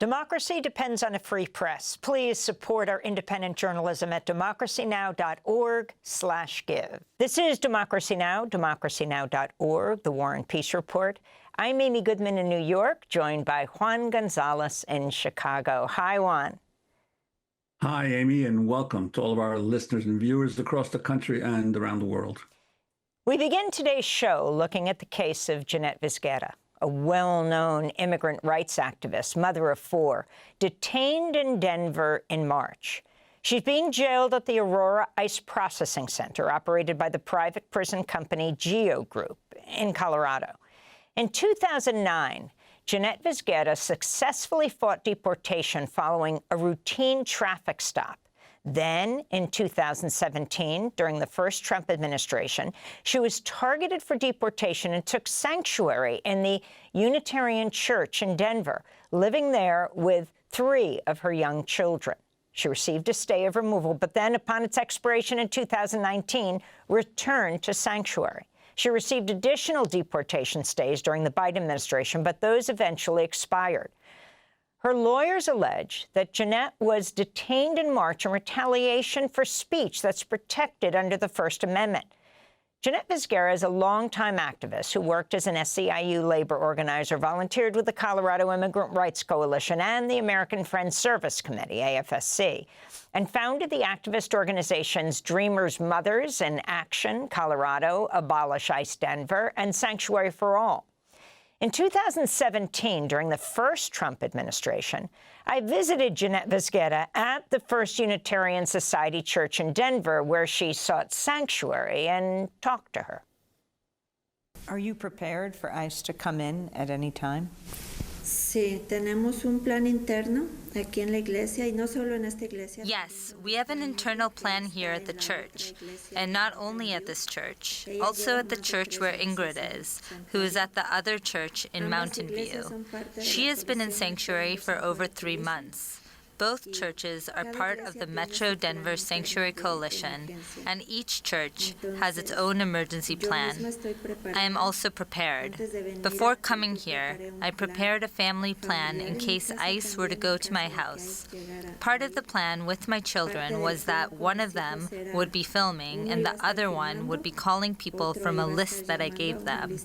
Democracy depends on a free press. Please support our independent journalism at democracynow.org/give. This is Democracy Now!, democracynow.org, the War and Peace Report. I'm Amy Goodman in New York, joined by Juan Gonzalez in Chicago. Hi, Juan. Hi, Amy, and welcome to all of our listeners and viewers across the country and around the world. We begin today's show looking at the case of Jeanette Vizguerra, a well-known immigrant rights activist, mother of four, detained in Denver in March. She's being jailed at the Aurora ICE Processing Center, operated by the private prison company Geo Group in Colorado. In 2009, Jeanette Vizguerra successfully fought deportation following a routine traffic stop. Then, in 2017, during the first Trump administration, she was targeted for deportation and took sanctuary in the Unitarian Church in Denver, living there with 3 of her young children. She received a stay of removal, but then, upon its expiration in 2019, returned to sanctuary. She received additional deportation stays during the Biden administration, but those eventually expired. Her lawyers allege that Jeanette was detained in March in retaliation for speech that's protected under the First Amendment. Jeanette Vizguerra is a longtime activist who worked as an SEIU labor organizer, volunteered with the Colorado Immigrant Rights Coalition and the American Friends Service Committee, AFSC, and founded the activist organizations Dreamers Mothers in Action, Colorado, Abolish ICE Denver, and Sanctuary for All. In 2017, during the first Trump administration, I visited Jeanette Vizguerra at the First Unitarian Society Church in Denver, where she sought sanctuary, and talked to her. Are you prepared for ICE to come in at any time? Sí, tenemos un plan interno aquí en la iglesia y no solo en esta iglesia. Yes, we have an internal plan here at the church, and not only at this church, also at the church where Ingrid is, who is at the other church in Mountain View. She has been in sanctuary for over 3 months. Both churches are part of the Metro Denver Sanctuary Coalition, and each church has its own emergency plan. I am also prepared. Before coming here, I prepared a family plan in case ICE were to go to my house. Part of the plan with my children was that one of them would be filming and the other one would be calling people from a list that I gave them.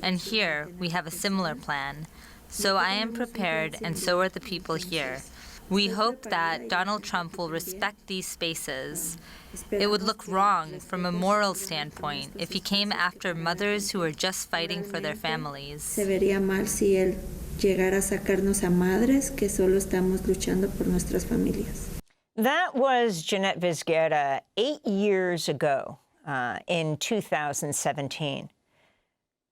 And here, we have a similar plan. So I am prepared, and so are the people here. We hope that Donald Trump will respect these spaces. It would look wrong from a moral standpoint if he came after mothers who are just fighting for their families. Se vería mal si él llegara a sacarnos a madres que solo estamos luchando por nuestras familias. That was Jeanette Vizguerra 8 years ago, in 2017.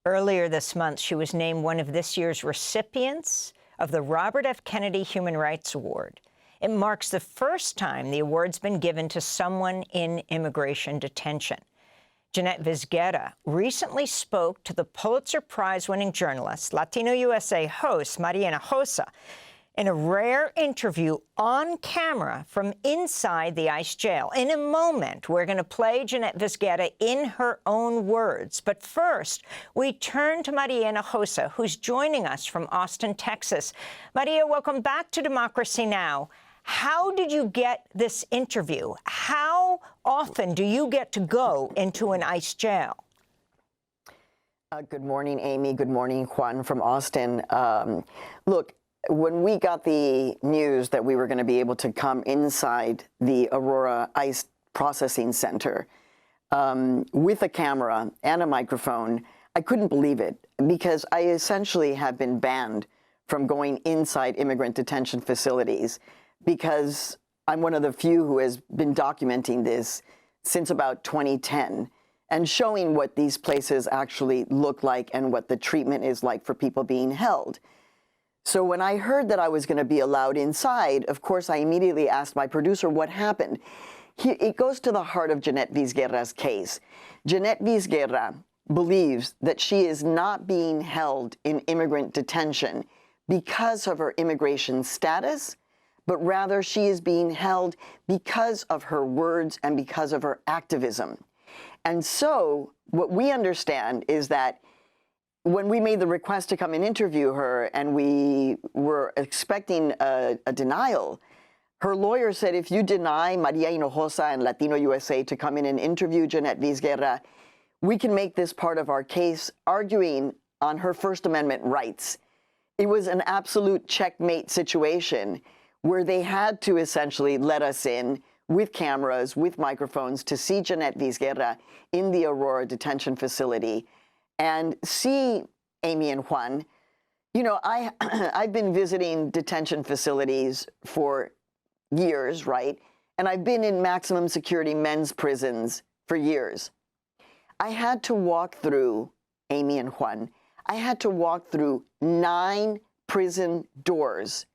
Earlier this month, she was named one of this year's recipients of the Robert F. Kennedy Human Rights Award. It marks the first time the award's been given to someone in immigration detention. Jeanette Vizguerra recently spoke to the Pulitzer Prize-winning journalist, Latino USA host Maria Hosa, in a rare interview on camera from inside the ICE jail. In a moment, we're going to play Jeanette Vizguerra in her own words. But first, we turn to Mariana Hosa, who's joining us from Austin, Texas. Maria, welcome back to Democracy Now! How did you get this interview? How often do you get to go into an ICE jail? Good morning, Amy. Good morning, Juan from Austin. Look, when we got the news that we were going to be able to come inside the Aurora ICE Processing Center with a camera and a microphone, I couldn't believe it, because I essentially have been banned from going inside immigrant detention facilities, because I'm one of the few who has been documenting this since about 2010 and showing what these places actually look like and what the treatment is like for people being held. So when I heard that I was going to be allowed inside, of course, I immediately asked my producer what happened. It goes to the heart of Jeanette Vizguerra's case. Jeanette Vizguerra believes that she is not being held in immigrant detention because of her immigration status, but rather she is being held because of her words and because of her activism. And so what we understand is that when we made the request to come and interview her and we were expecting a denial, her lawyer said, if you deny Maria Hinojosa and Latino USA to come in and interview Jeanette Vizguerra, we can make this part of our case, arguing on her First Amendment rights. It was an absolute checkmate situation where they had to essentially let us in with cameras, with microphones, to see Jeanette Vizguerra in the Aurora detention facility and see Amy and Juan. You know, I've been visiting detention facilities for years, right? And I've been in maximum security men's prisons for years. I had to walk through, Amy and Juan, I had to walk through 9 prison doors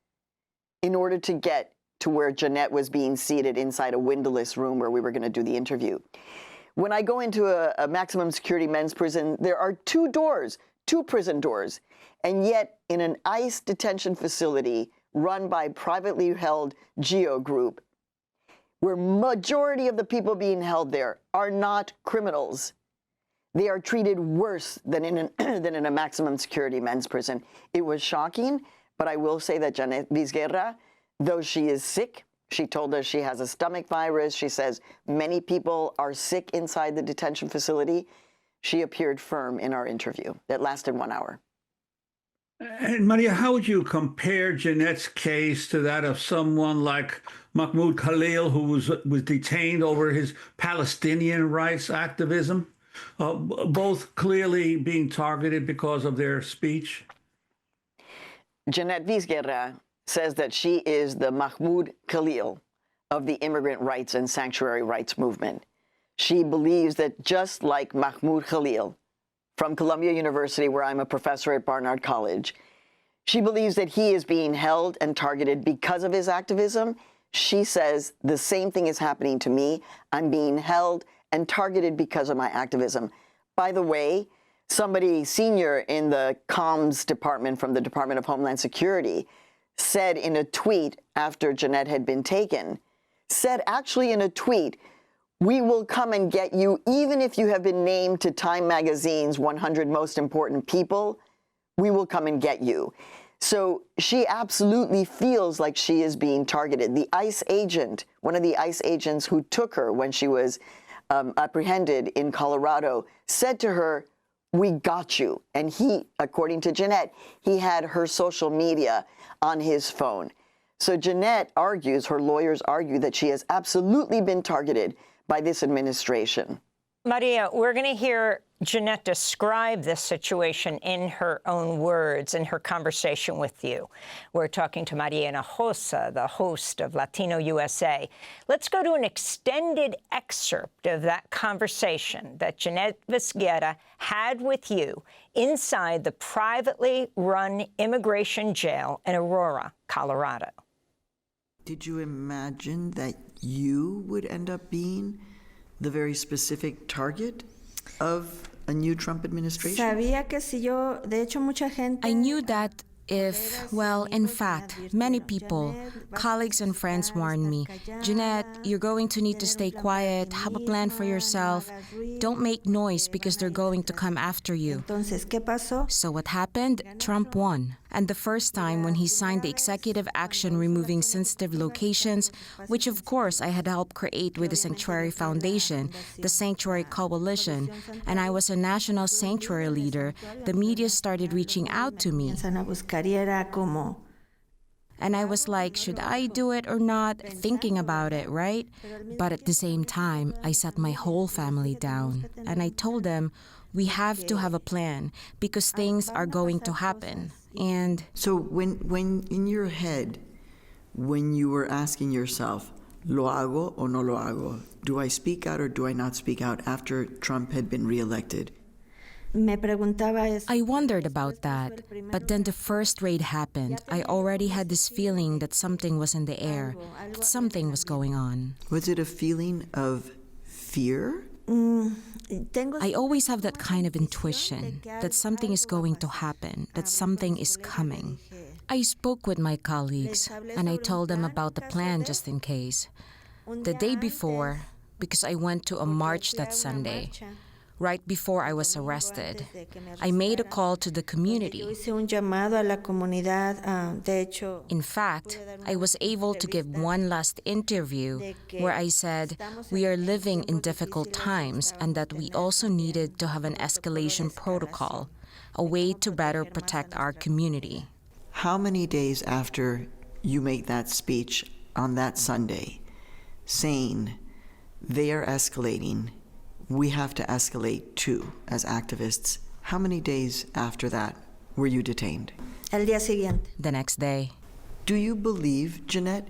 in order to get to where Jeanette was being seated inside a windowless room where we were going to do the interview. When I go into a maximum security men's prison, there are 2 doors, 2 prison doors. And yet in an ICE detention facility run by privately held GEO Group, where majority of the people being held there are not criminals, they are treated worse than in a maximum security men's prison. It was shocking, but I will say that Jeanette Vizguerra, though she is sick, she told us she has a stomach virus. She says many people are sick inside the detention facility. She appeared firm in our interview that lasted 1 hour. And Maria, how would you compare Jeanette's case to that of someone like Mahmoud Khalil, who was detained over his Palestinian rights activism, both clearly being targeted because of their speech? Jeanette Vizguerra says that she is the Mahmoud Khalil of the immigrant rights and sanctuary rights movement. She believes that just like Mahmoud Khalil from Columbia University, where I'm a professor at Barnard College, she believes that he is being held and targeted because of his activism. She says the same thing is happening to me. I'm being held and targeted because of my activism. By the way, somebody senior in the comms department from the Department of Homeland Security said in a tweet after Jeanette had been taken, said actually in a tweet, "We will come and get you even if you have been named to Time Magazine's 100 Most Important People, we will come and get you." So she absolutely feels like she is being targeted. The ICE agent, one of the ICE agents who took her when she was apprehended in Colorado, said to her, "We got you." And he, according to Jeanette, he had her social media on his phone. So Jeanette argues, her lawyers argue, that she has absolutely been targeted by this administration. Maria, we're going to hear Jeanette describe this situation in her own words in her conversation with you. We're talking to Mariana Hosa, the host of Latino USA. Let's go to an extended excerpt of that conversation that Jeanette Vizguerra had with you inside the privately run immigration jail in Aurora, Colorado. Did you imagine that you would end up being the very specific target of a new Trump administration? I knew that if, well, in fact, many people, colleagues and friends warned me, "Jeanette, you're going to need to stay quiet, have a plan for yourself, don't make noise because they're going to come after you." So what happened? Trump won. And the first time when he signed the executive action removing sensitive locations, which of course I had helped create with the Sanctuary Foundation, the Sanctuary Coalition, and I was a national sanctuary leader, the media started reaching out to me. And I was like, should I do it or not? Thinking about it, right? But at the same time, I sat my whole family down and I told them, we have to have a plan because things are going to happen. And so when in your head, when you were asking yourself, lo hago o no lo hago, do I speak out or do I not speak out after Trump had been reelected? I wondered about that, but then the first raid happened. I already had this feeling that something was in the air, that something was going on. Was it a feeling of fear? I always have that kind of intuition that something is going to happen, that something is coming. I spoke with my colleagues and I told them about the plan just in case. The day before, because I went to a march that Sunday, right before I was arrested. I made a call to the community. In fact, I was able to give one last interview where I said we are living in difficult times and that we also needed to have an escalation protocol, a way to better protect our community. How many days after you make that speech on that Sunday, saying they are escalating, we have to escalate too as activists, how many days after that were you detained? El día siguiente. The next day. Do you believe, Jeanette,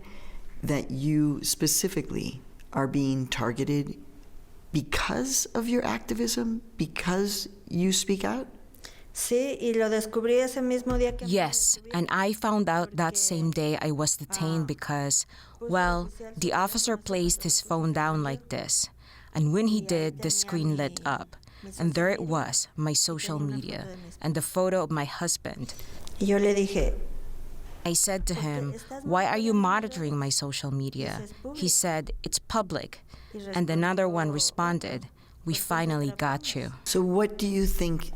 that you specifically are being targeted because of your activism, because you speak out? Sí, y lo descubrí ese mismo día que... Yes, and I found out that same day I was detained because, well, the officer placed his phone down like this. And when he did, the screen lit up. And there it was, my social media, and the photo of my husband. Y yo le dije... I said to him, "Why are you monitoring my social media?" He said, "It's public." And another one responded, "We finally got you." So what do you think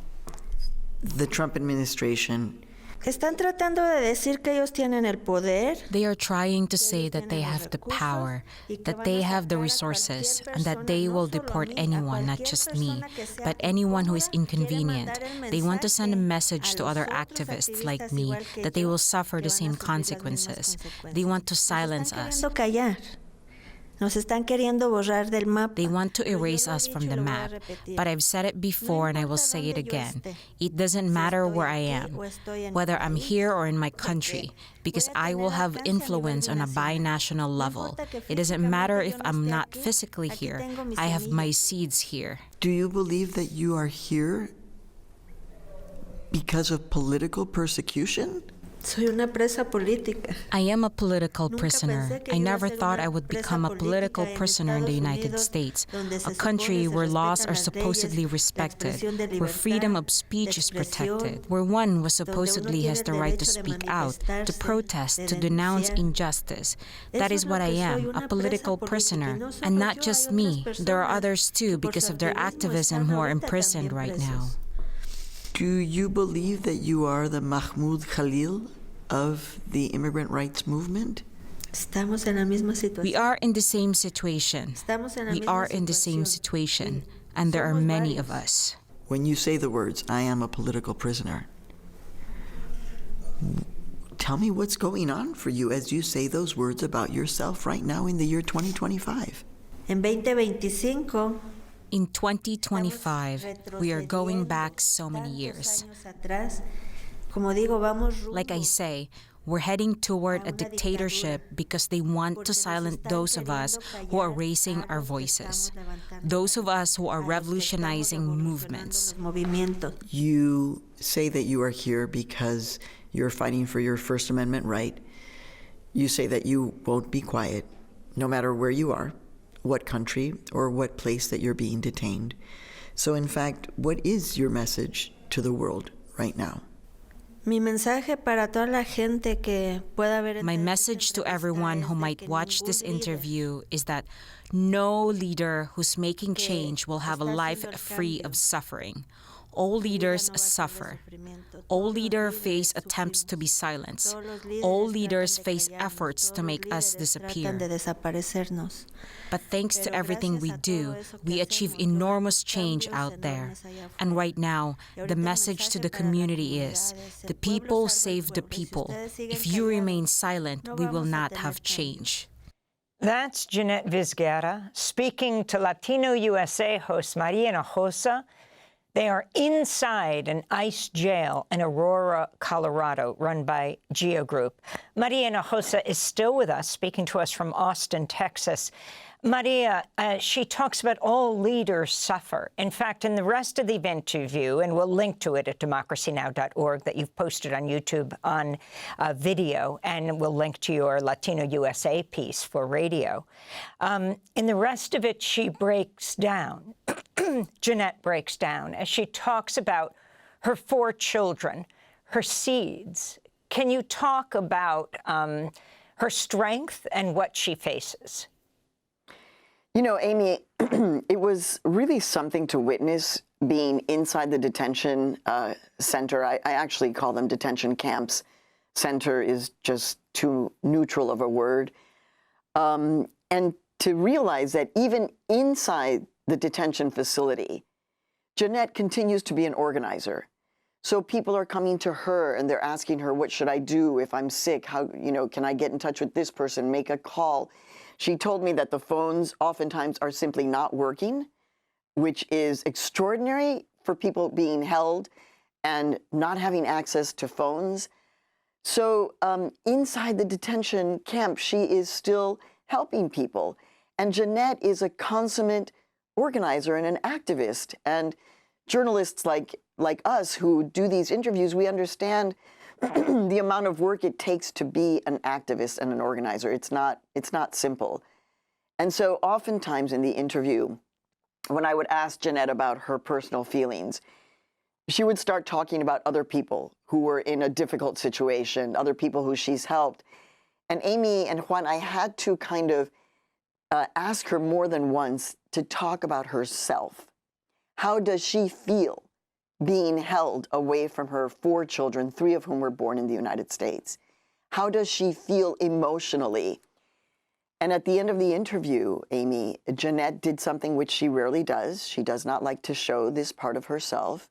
the Trump administration... Están tratando de decir que ellos tienen el poder. They are trying to say that they have the power, that they have the resources, and that they will deport anyone, not just me, but anyone who is inconvenient. They want to send a message to other activists like me that they will suffer the same consequences. They want to silence us. Nos están queriendo borrar del mapa. They want to erase us from the map. But I've said it before and I will say it again. It doesn't matter where I am, whether I'm here or in my country, because I will have influence on a binational level. It doesn't matter if I'm not physically here. I have my seeds here. Do you believe that you are here because of political persecution? Soy una presa política. I am a political prisoner. I never thought I would become a political prisoner in the United States, a country where laws are supposedly respected, where freedom of speech is protected, where one was supposedly has the right to speak out, to protest, to denounce injustice. That is what I am, a political prisoner. And not just me. There are others too, because of their activism, who are imprisoned right now. Do you believe that you are the Mahmoud Khalil of the immigrant rights movement? Estamos en la misma situación. We are in the same situation. We are in the same situation, and there are many of us. When you say the words, "I am a political prisoner," tell me what's going on for you as you say those words about yourself right now in the year 2025. En 2025... In 2025, we are going back so many years. Like I say, we're heading toward a dictatorship because they want to silence those of us who are raising our voices, those of us who are revolutionizing movements. You say that you are here because you're fighting for your First Amendment right. You say that you won't be quiet, no matter where you are, what country or what place that you're being detained. So in fact, what is your message to the world right now? My message to everyone who might watch this interview is that no leader who's making change will have a life free of suffering. All leaders suffer. All leaders face attempts to be silenced. All leaders face efforts to make us disappear. But thanks to everything we do, we achieve enormous change out there. And right now, the message to the community is, the people save the people. If you remain silent, we will not have change. That's Jeanette Vizguerra speaking to Latino USA host Maria Hosa. They are inside an ICE jail in Aurora, Colorado, run by Geo Group. Maria Hosa is still with us, speaking to us from Austin, Texas. Maria, she talks about all leaders suffer. In fact, in the rest of the interview, and we'll link to it at democracynow.org that you've posted on YouTube on video, and we'll link to your Latino USA piece for radio. In the rest of it, she breaks down. Jeanette breaks down as she talks about her 4 children, her seeds. Can you talk about her strength and what she faces? You know, Amy, it was really something to witness being inside the detention center. I actually call them detention camps. Center is just too neutral of a word. And to realize that even inside the detention facility, Jeanette continues to be an organizer. So people are coming to her and they're asking her, what should I do if I'm sick? How, can I get in touch with this person, make a call? She told me that the phones oftentimes are simply not working, which is extraordinary for people being held and not having access to phones. So inside the detention camp, she is still helping people. And Jeanette is a consummate organizer and an activist. And journalists like us who do these interviews, we understand the amount of work it takes to be an activist and an organizer. It's not simple. And so oftentimes in the interview, when I would ask Jeanette about her personal feelings, she would start talking about other people who were in a difficult situation, other people who she's helped. And Amy and Juan, I had to kind of ask her more than once to talk about herself. How does she feel being held away from her 4 children, 3 of whom were born in the United States? How does she feel emotionally? And at the end of the interview, Amy, Jeanette did something which she rarely does. She does not like to show this part of herself,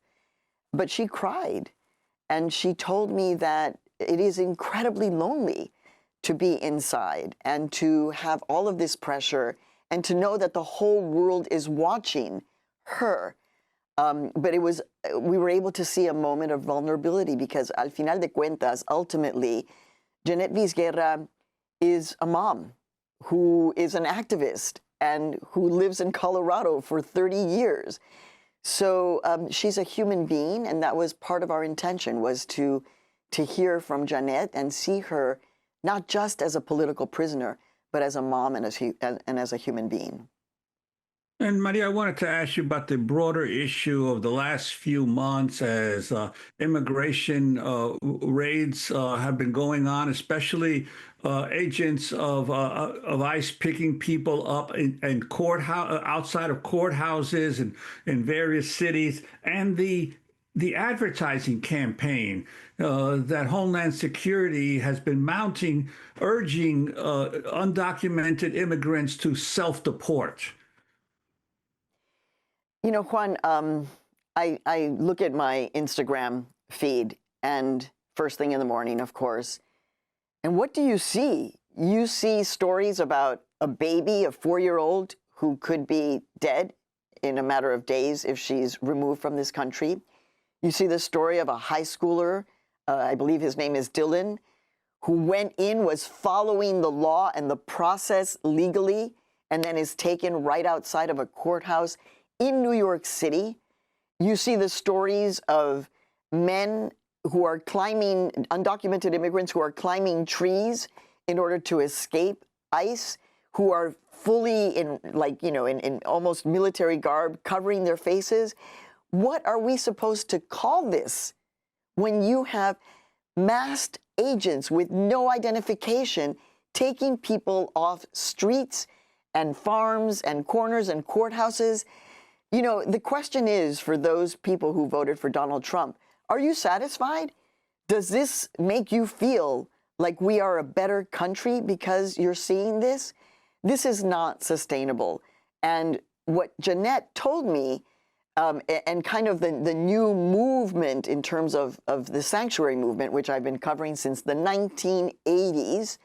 but she cried. And she told me that it is incredibly lonely to be inside and to have all of this pressure and to know that the whole world is watching her. But we were able to see a moment of vulnerability because al final de cuentas, ultimately, Jeanette Vizguerra is a mom who is an activist and who lives in Colorado for 30 years. So she's a human being, and that was part of our intention, was to hear from Jeanette and see her not just as a political prisoner, but as a mom and as a human being. And Maria, I wanted to ask you about the broader issue of the last few months as immigration raids have been going on, especially agents of ICE picking people up in outside of courthouses and in various cities, and the advertising campaign that Homeland Security has been mounting, urging undocumented immigrants to self-deport. Juan, I look at my Instagram feed, and first thing in the morning, of course, and what do you see? You see stories about a baby, a 4-year-old, who could be dead in a matter of days if she's removed from this country. You see the story of a high schooler, I believe his name is Dylan, who went in, was following the law and the process legally, and then is taken right outside of a courthouse in New York City. You see the stories of men who are climbing, undocumented immigrants who are climbing trees in order to escape ICE, who are fully in almost military garb, covering their faces. What are we supposed to call this when you have masked agents with no identification taking people off streets and farms and corners and courthouses? The question is, for those people who voted for Donald Trump, are you satisfied? Does this make you feel like we are a better country because you're seeing this? This is not sustainable. And what Jeanette told me, and kind of the new movement in terms of the sanctuary movement, which I've been covering since the 1980s,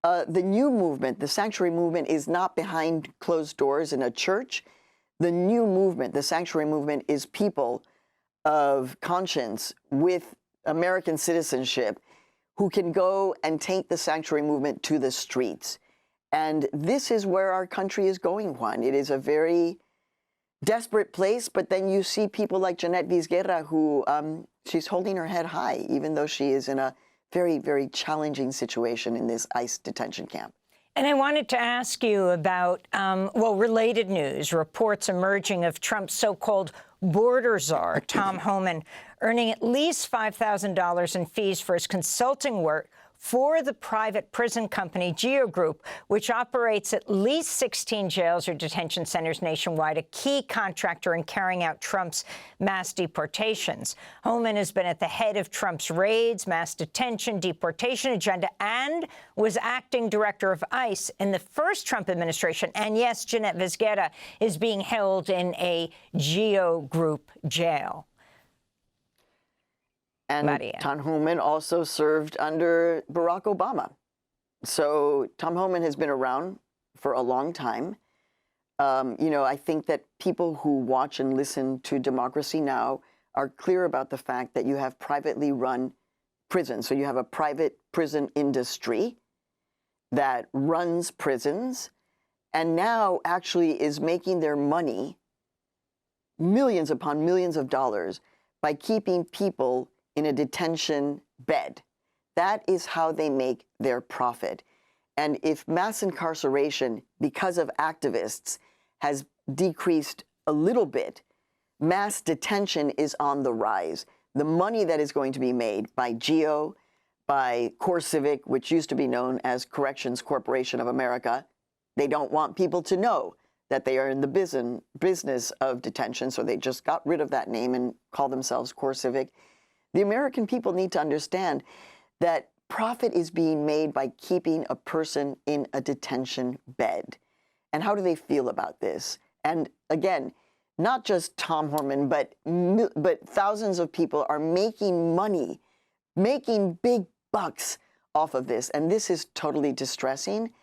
the new movement, the sanctuary movement, is not behind closed doors in a church. The new movement, the sanctuary movement, is people of conscience with American citizenship who can go and take the sanctuary movement to the streets. And this is where our country is going, Juan. It is a very desperate place, but then you see people like Jeanette Vizguerra, who she's holding her head high, even though she is in a very, very challenging situation in this ICE detention camp. And I wanted to ask you about, related news, reports emerging of Trump's so-called border czar, Tom Hman, earning at least $5,000 in fees for his consulting work for the private prison company GEO Group, which operates at least 16 jails or detention centers nationwide, a key contractor in carrying out Trump's mass deportations. Hman has been at the head of Trump's raids, mass detention, deportation agenda, and was acting director of ICE in the first Trump administration. And yes, Jeanette Vizguerra is being held in a GEO Group jail. And Maria. Tom Hman also served under Barack Obama. So Tom Hman has been around for a long time. You know, I think that people who watch and listen to Democracy Now! Are clear about the fact that you have privately run prisons. So you have a private prison industry that runs prisons and now actually is making their money, millions upon millions of dollars, by keeping people in a detention bed. That is how they make their profit. And if mass incarceration, because of activists, has decreased a little bit, mass detention is on the rise. The money that is going to be made by GEO, by CoreCivic, which used to be known as Corrections Corporation of America, they don't want people to know that they are in the business of detention, so they just got rid of that name and call themselves CoreCivic. The American people need to understand that profit is being made by keeping a person in a detention bed. And how do they feel about this? And again, not just Tom Hman, but thousands of people are making money, making big bucks off of this. And this is totally distressing.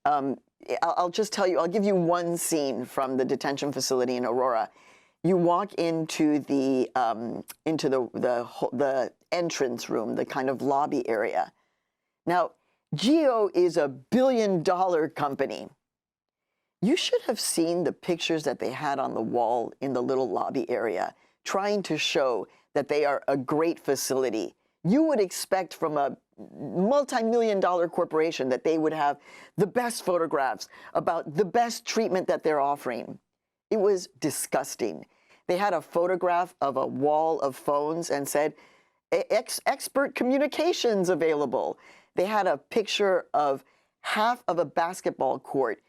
I'll just tell you, I'll give you one scene from the detention facility in Aurora. You walk into the entrance room, the kind of lobby area. Now, GEO is a billion-dollar company. You should have seen the pictures that they had on the wall in the little lobby area, trying to show that they are a great facility. You would expect from a multi-million-dollar corporation that they would have the best photographs about the best treatment that they're offering. It was disgusting. They had a photograph of a wall of phones and said, expert communications available. They had a picture of half of a basketball court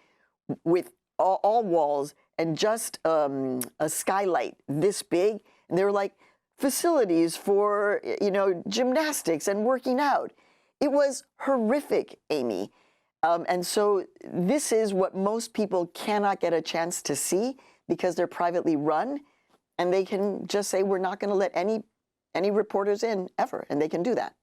with all walls and just a skylight this big. And they were like, facilities for, you know, gymnastics and working out. It was horrific, Amy. And so this is what most people cannot get a chance to see because they're privately run, and they can just say, we're not going to let any reporters in ever, and they can do that.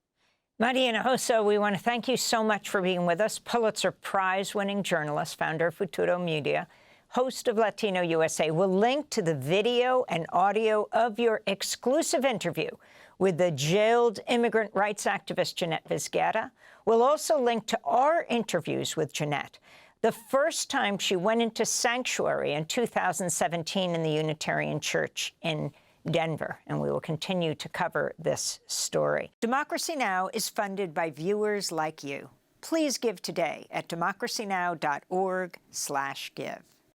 Mariana Hosa, we want to thank you so much for being with us. Pulitzer Prize-winning journalist, founder of Futuro Media, host of Latino USA. We'll link to the video and audio of your exclusive interview with the jailed immigrant rights activist Jeanette Vizguerra. We'll also link to our interviews with Jeanette, the first time she went into sanctuary in 2017 in the Unitarian Church in Denver, and we will continue to cover this story. Democracy Now! Is funded by viewers like you. Please give today at democracynow.org/give.